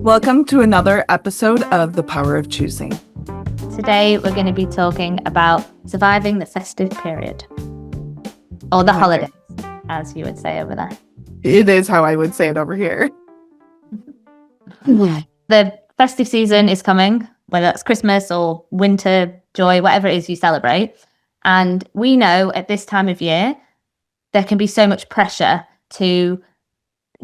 Welcome to another episode of The Power of Choosing. Today, we're going to be talking about surviving the festive period, or the holidays, as you would say over there. It is how I would say it over here. The festive season is coming, whether it's Christmas or winter joy, whatever it is you celebrate. And we know at this time of year, there can be so much pressure to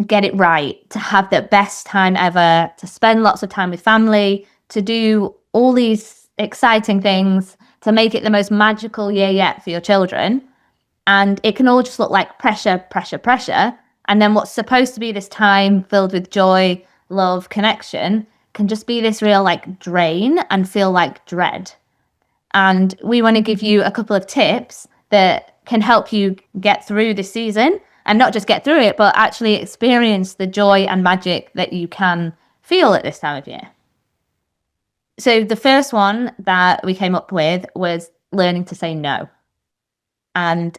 get it right, to have the best time ever, to spend lots of time with family, to do all these exciting things, to make it the most magical year yet for your children. And it can all just look like pressure. And then what's supposed to be this time filled with joy, love, connection can just be this real drain and feel like dread. And we want to give you a couple of tips that can help you get through this season, and not just get through it, but actually experience the joy and magic that you can feel at this time of year. So the first one that we came up with was learning to say no. And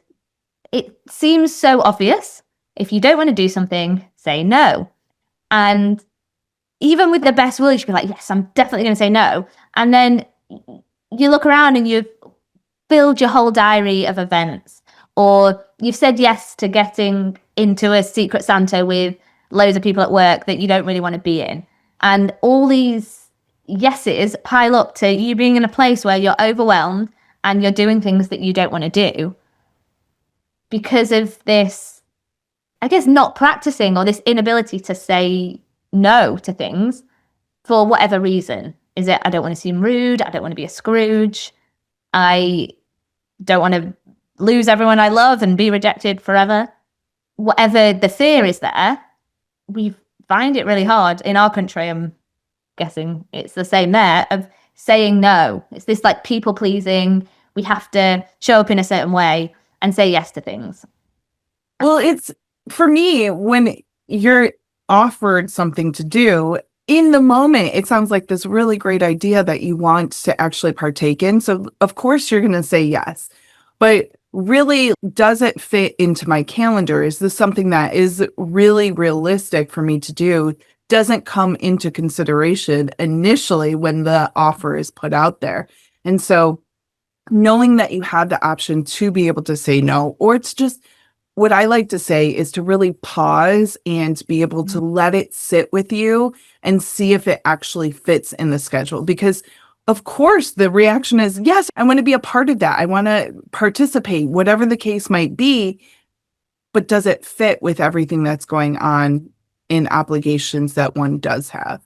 it seems so obvious. If you don't want to do something, say no. And even with the best will, you should be like, yes, I'm definitely going to say no. And then you look around and you've filled your whole diary of events, or you've said yes to getting into a Secret Santa with loads of people at work that you don't really want to be in. And all these yeses pile up to you being in a place where you're overwhelmed and you're doing things that you don't want to do because of this, I guess, not practicing, or this inability to say no to things for whatever reason. Is it, I don't want to seem rude, I don't want to be a Scrooge, I don't want to lose everyone I love and be rejected forever. Whatever the fear is there, we find it really hard in our country. I'm guessing it's the same there, of saying no. It's this people pleasing. We have to show up in a certain way and say yes to things. Well, it's, for me, when you're offered something to do, in the moment, it sounds like this really great idea that you want to actually partake in. So of course you're going to say yes, but really, does it fit into my calendar? Is this something that is really realistic for me to do? Doesn't come into consideration initially when the offer is put out there. And so knowing that you have the option to be able to say no, or it's just, what I like to say is to really pause and be able to let it sit with you and see if it actually fits in the schedule. Because of course, the reaction is, yes, I want to be a part of that. I want to participate, whatever the case might be. But does it fit with everything that's going on in obligations that one does have?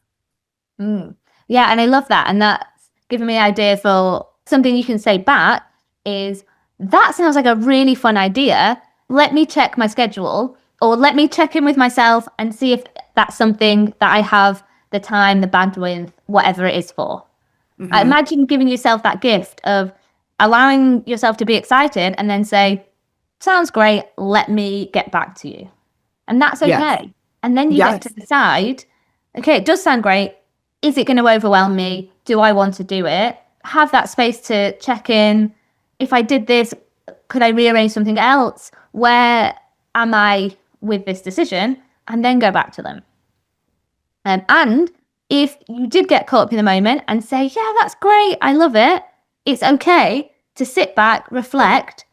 Yeah, and I love that. And that's given me an idea for something you can say back is, that sounds like a really fun idea. Let me check my schedule, or let me check in with myself and see if that's something that I have the time, the bandwidth, whatever it is for. I imagine giving yourself that gift of allowing yourself to be excited and then say, sounds great, let me get back to you. And that's okay. Yes. And then you get to decide, okay, it does sound great. Is it going to overwhelm me? Do I want to do it? Have that space to check in. If I did this, could I rearrange something else? Where am I with this decision? And then go back to them. And if you did get caught up in the moment and say, yeah, that's great, I love it, it's okay to sit back, reflect,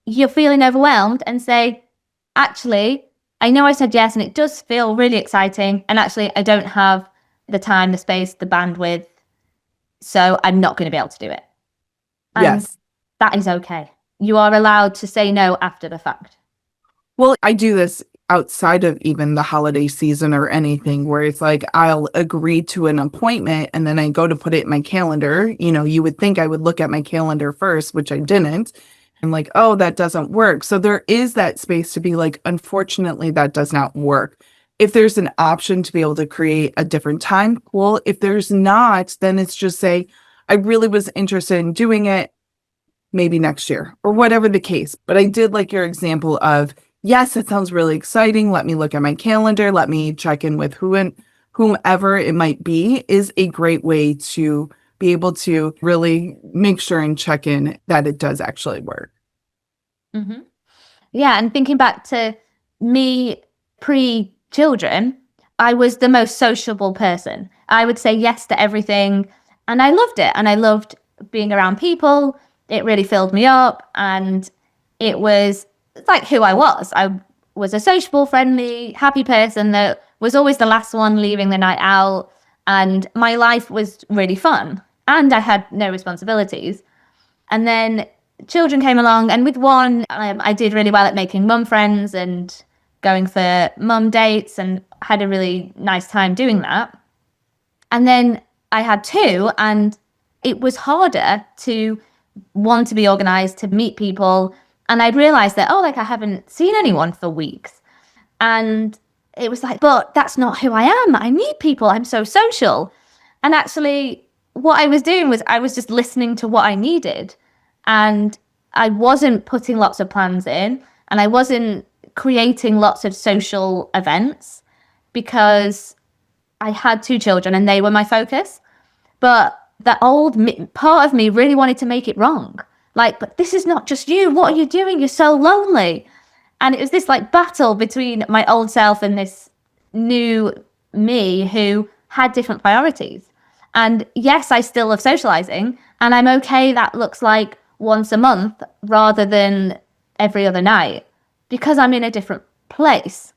you're feeling overwhelmed, and say, actually, I know I said yes, and it does feel really exciting, and actually I don't have the time, the space, the bandwidth, so I'm not going to be able to do it. And yes. That is okay. You are allowed to say no after the fact. Well, I do this outside of even the holiday season or anything, where it's like, I'll agree to an appointment and then I go to put it in my calendar. You would think I would look at my calendar first, which I didn't. I'm like, oh, that doesn't work. So there is that space to be like, unfortunately, that does not work. If there's an option to be able to create a different time, cool. If there's not, then it's just say, I really was interested in doing it, maybe next year, or whatever the case. But I did like your example of, yes, it sounds really exciting. Let me look at my calendar. Let me check in with whomever it might be, is a great way to be able to really make sure and check in that it does actually work. Yeah, and thinking back to me pre-children, I was the most sociable person. I would say yes to everything, and I loved it. And I loved being around people. It really filled me up, and it was like who I was. I was a sociable, friendly, happy person that was always the last one leaving the night out, and my life was really fun. And I had no responsibilities. And then children came along, and with one, I did really well at making mum friends and going for mum dates, and had a really nice time doing that. And then I had two, and it was harder to want to be organized, to meet people. And I'd realized that, oh, like I haven't seen anyone for weeks. And it was like, but that's not who I am. I need people. I'm so social. And actually, what I was doing was I was just listening to what I needed. And I wasn't putting lots of plans in, and I wasn't creating lots of social events because I had two children and they were my focus. But that part of me really wanted to make it wrong. Like, but this is not just you. What are you doing? You're so lonely. And it was this like battle between my old self and this new me who had different priorities. And yes, I still love socializing, and I'm okay. That looks like once a month rather than every other night because I'm in a different place.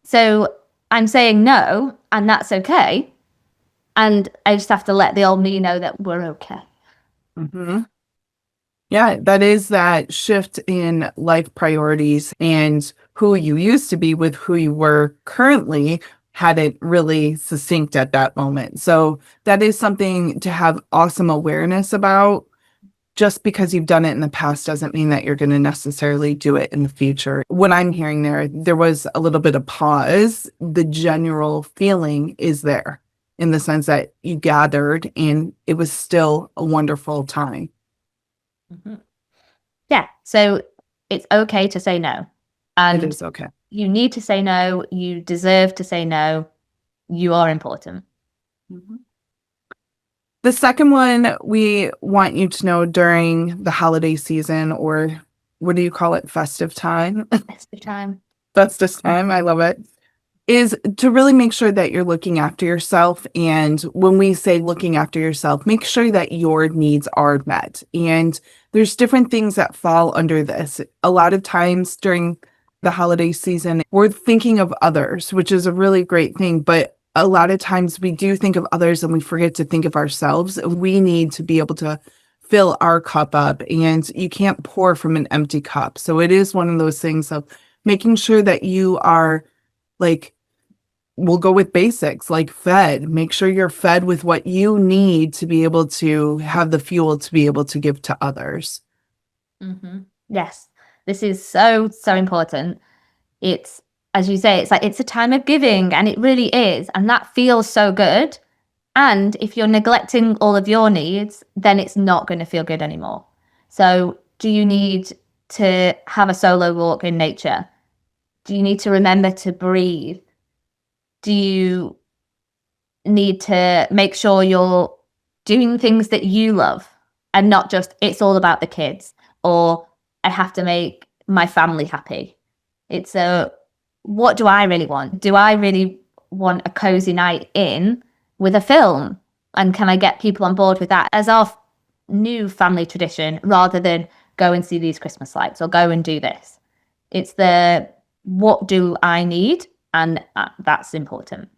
So I'm saying no, and that's okay. And I just have to let the old me know that we're okay. Mm-hmm. Yeah, that is that shift in life priorities, and who you used to be with who you were currently had it really succinct at that moment. So that is something to have awesome awareness about. Just because you've done it in the past doesn't mean that you're going to necessarily do it in the future. What I'm hearing there was a little bit of pause. The general feeling is there in the sense that you gathered and it was still a wonderful time. Mm-hmm. Yeah. So it's okay to say no. It And is okay. you need to say no. You deserve to say no. You are important. Mhm. The second one, we want you to know during the holiday season, or what do you call it? Festive time. It's the time. Festive time. I love it. Is to really make sure that you're looking after yourself. And when we say looking after yourself, make sure that your needs are met. And there's different things that fall under this. A lot of times during the holiday season, we're thinking of others, which is a really great thing. But a lot of times we do think of others and we forget to think of ourselves. We need to be able to fill our cup up, and you can't pour from an empty cup. So it is one of those things of making sure that you are like, we'll go with basics like fed. Make sure you're fed with what you need to be able to have the fuel to be able to give to others. Mm-hmm. Yes. This is so, so important. It's, as you say, it's like it's a time of giving, and it really is. And that feels so good. And if you're neglecting all of your needs, then it's not going to feel good anymore. So, do you need to have a solo walk in nature? Do you need to remember to breathe? Do you need to make sure you're doing things that you love and not just it's all about the kids, or I have to make my family happy? It's a, what do I really want? Do I really want a cozy night in with a film? And can I get people on board with that as our new family tradition rather than go and see these Christmas lights or go and do this? It's the what do I need? And that's important.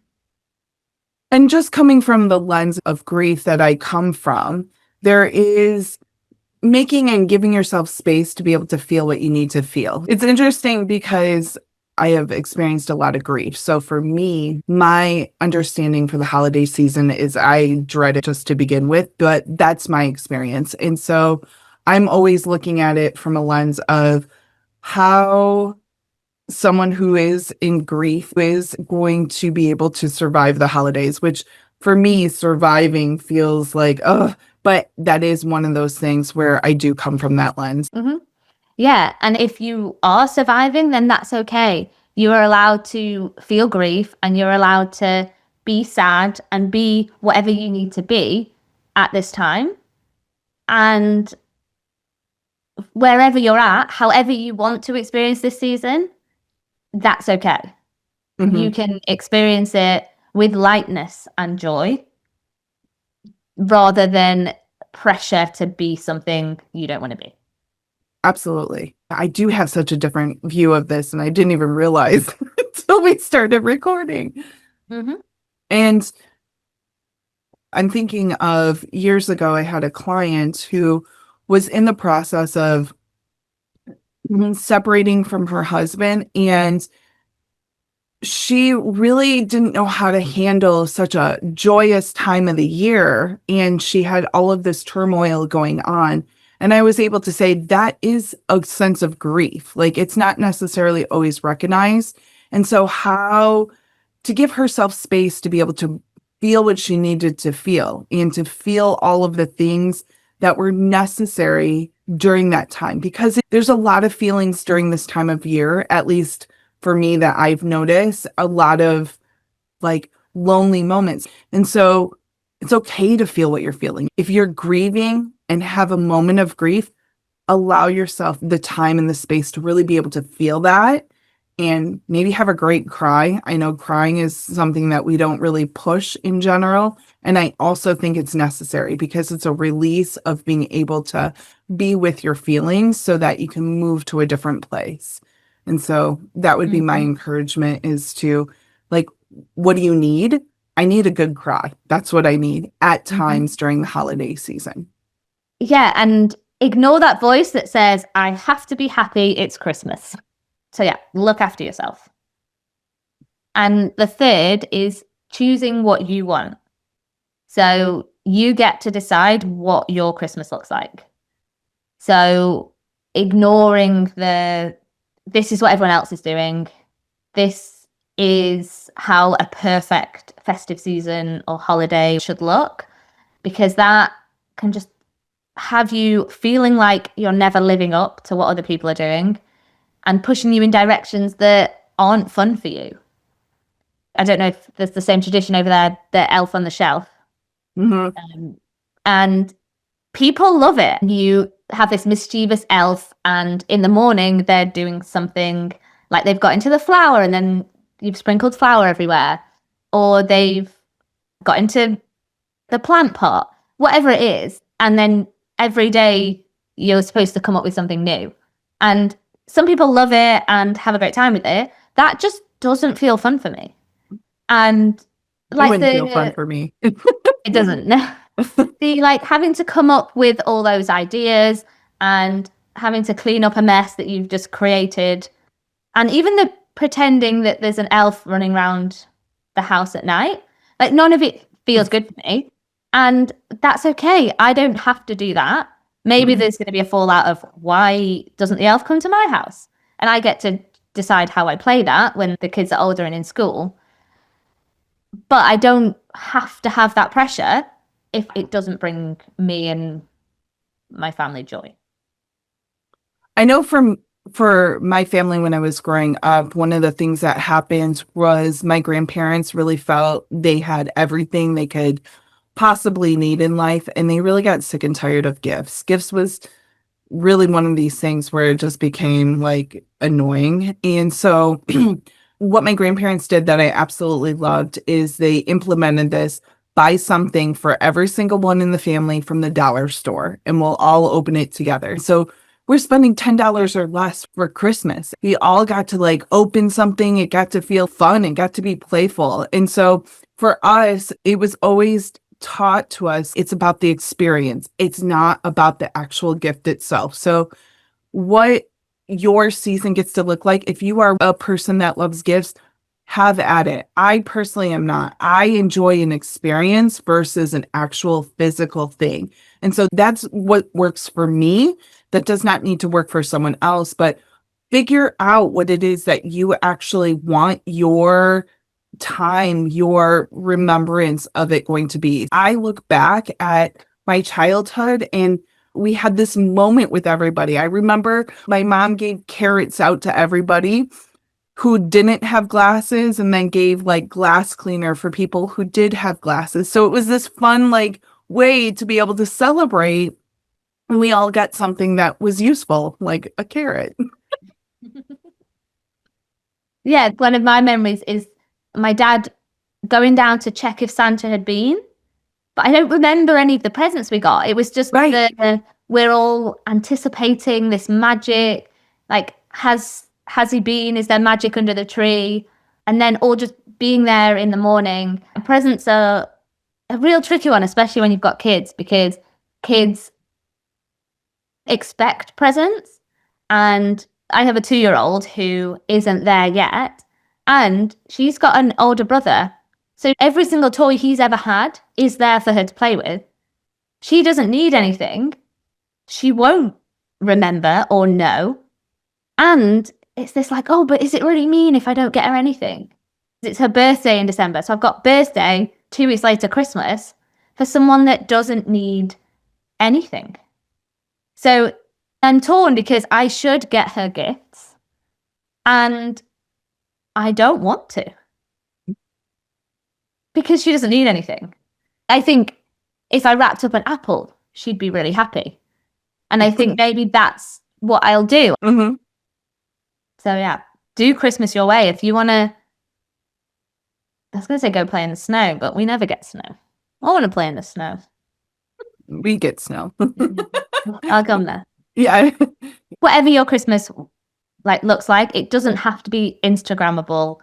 And just coming from the lens of grief that I come from, there is making and giving yourself space to be able to feel what you need to feel. It's interesting because I have experienced a lot of grief. So for me, my understanding for the holiday season is I dread it just to begin with, but that's my experience. And so I'm always looking at it from a lens of how someone who is in grief is going to be able to survive the holidays, which for me, surviving feels like, oh, but that is one of those things where I do come from that lens. Mm-hmm. Yeah. And if you are surviving, then that's okay. You are allowed to feel grief, and you're allowed to be sad and be whatever you need to be at this time. And wherever you're at, however you want to experience this season, that's okay. Hmm. You can experience it with lightness and joy rather than pressure to be something you don't want to be. Absolutely. I do have such a different view of this, and I didn't even realize until we started recording. Mm-hmm. And I'm thinking of years ago, I had a client who was in the process of separating from her husband, and she really didn't know how to handle such a joyous time of the year. And she had all of this turmoil going on. And I was able to say that is a sense of grief. Like it's not necessarily always recognized. And so, how to give herself space to be able to feel what she needed to feel and to feel all of the things that were necessary during that time. Because there's a lot of feelings during this time of year, at least for me, that I've noticed a lot of like lonely moments. And so it's okay to feel what you're feeling. If you're grieving and have a moment of grief, allow yourself the time and the space to really be able to feel that and maybe have a great cry. I know crying is something that we don't really push in general. And I also think it's necessary because it's a release of being able to be with your feelings so that you can move to a different place. And so that would be my Mm-hmm. encouragement is to like, what do you need? I need a good cry. That's what I need at Mm-hmm. times during the holiday season. Yeah, and ignore that voice that says, I have to be happy, it's Christmas. So, yeah, look after yourself. And the third is choosing what you want. So, you get to decide what your Christmas looks like. So, ignoring this is what everyone else is doing, this is how a perfect festive season or holiday should look, because that can just have you feeling like you're never living up to what other people are doing and pushing you in directions that aren't fun for you. I don't know if there's the same tradition over there, the elf on the shelf. Mhm. And people love it. You have this mischievous elf, and in the morning, they're doing something like they've got into the flour and then you've sprinkled flour everywhere, or they've got into the plant pot, whatever it is. And then every day you're supposed to come up with something new. And some people love it and have a great time with it. That just doesn't feel fun for me. And It like wouldn't feel fun the, for me. it doesn't. The like having to come up with all those ideas and having to clean up a mess that you've just created. And even the pretending that there's an elf running around the house at night, like none of it feels good for me. And that's okay. I don't have to do that. Maybe there's going to be a fallout of why doesn't the elf come to my house? And I get to decide how I play that when the kids are older and in school. But I don't have to have that pressure if it doesn't bring me and my family joy. I know from for my family when I was growing up, one of the things that happened was my grandparents really felt they had everything they could possibly need in life, and they really got sick and tired of gifts. Gifts was really one of these things where it just became like annoying. And so what my grandparents did that I absolutely loved is they implemented this buy something for every single one in the family from the dollar store and we'll all open it together. So we're spending $10 or less for Christmas. We all got to like open something. It got to feel fun. It got to be playful. And so for us, it was always taught to us it's about the experience. It's not about the actual gift itself. So what your season gets to look like, if you are a person that loves gifts, have at it. I personally am not. I enjoy an experience versus an actual physical thing. And so that's what works for me. That does not need to work for someone else, but figure out what it is that you actually want your time, your remembrance of it going to be. I look back at my childhood and we had this moment with everybody. I remember my mom gave carrots out to everybody who didn't have glasses and then gave like glass cleaner for people who did have glasses. So it was this fun like way to be able to celebrate. And we all got something that was useful, like a carrot. Yeah, one of my memories is my dad going down to check if Santa had been, but I don't remember any of the presents we got. It was just Right. we're all anticipating this magic. Like, has he been? Is there magic under the tree? And then all just being there in the morning. And presents are a real tricky one, especially when you've got kids, because kids expect presents. And I have a 2-year-old who isn't there yet, and she's got an older brother. So every single toy he's ever had is there for her to play with. She doesn't need anything. She won't remember or know. And it's this like, oh, but is it really mean if I don't get her anything? It's her birthday in December. So I've got birthday, 2 weeks later, Christmas, for someone that doesn't need anything. So I'm torn because I should get her gifts and I don't want to because she doesn't need anything. I think if I wrapped up an apple, she'd be really happy. And I think maybe that's what I'll do. Mm-hmm. So yeah, do Christmas your way. If you want to, I was going to say go play in the snow, but we never get snow. I want to play in the snow. We get snow. I'll come there. Yeah. Whatever your Christmas looks like, it doesn't have to be Instagrammable.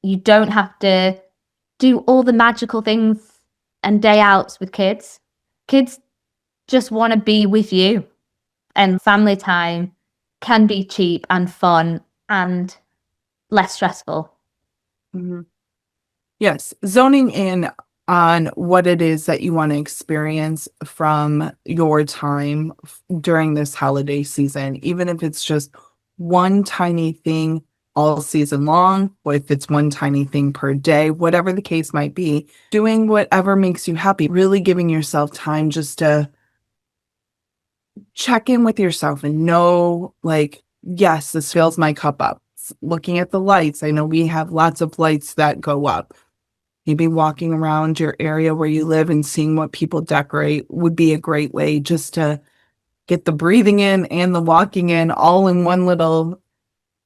You don't have to do all the magical things and day outs with kids. Kids just want to be with you. And family time can be cheap and fun and less stressful. Mm-hmm. Yes. Zoning in on what it is that you want to experience from your time during this holiday season, even if it's just one tiny thing all season long, or if it's one tiny thing per day, whatever the case might be, doing whatever makes you happy, really giving yourself time just to check in with yourself and know, like, yes, this fills my cup up. Looking at the lights, I know we have lots of lights that go up. Maybe walking around your area where you live and seeing what people decorate would be a great way just to get the breathing in and the walking in all in one little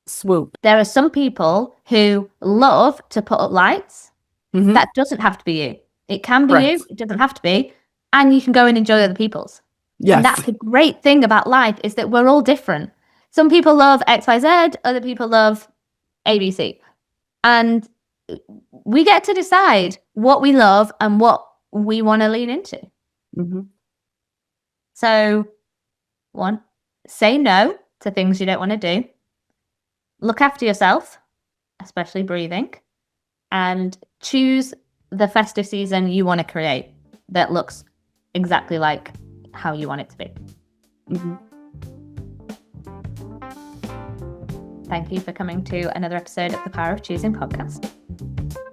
swoop. There are some people who love to put up lights. Mm-hmm. That doesn't have to be you. It can be Right. you. It doesn't have to be. And you can go and enjoy other people's. Yes. And that's the great thing about life is that we're all different. Some people love XYZ, other people love ABC. And we get to decide what we love and what we want to lean into. Mm-hmm. So, 1, say no to things you don't want to do. Look after yourself, especially breathing, and choose the festive season you want to create that looks exactly like how you want it to be. Mm-hmm. Thank you for coming to another episode of the Power of Choosing podcast,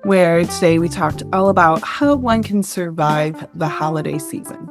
where today we talked all about how one can survive the holiday season.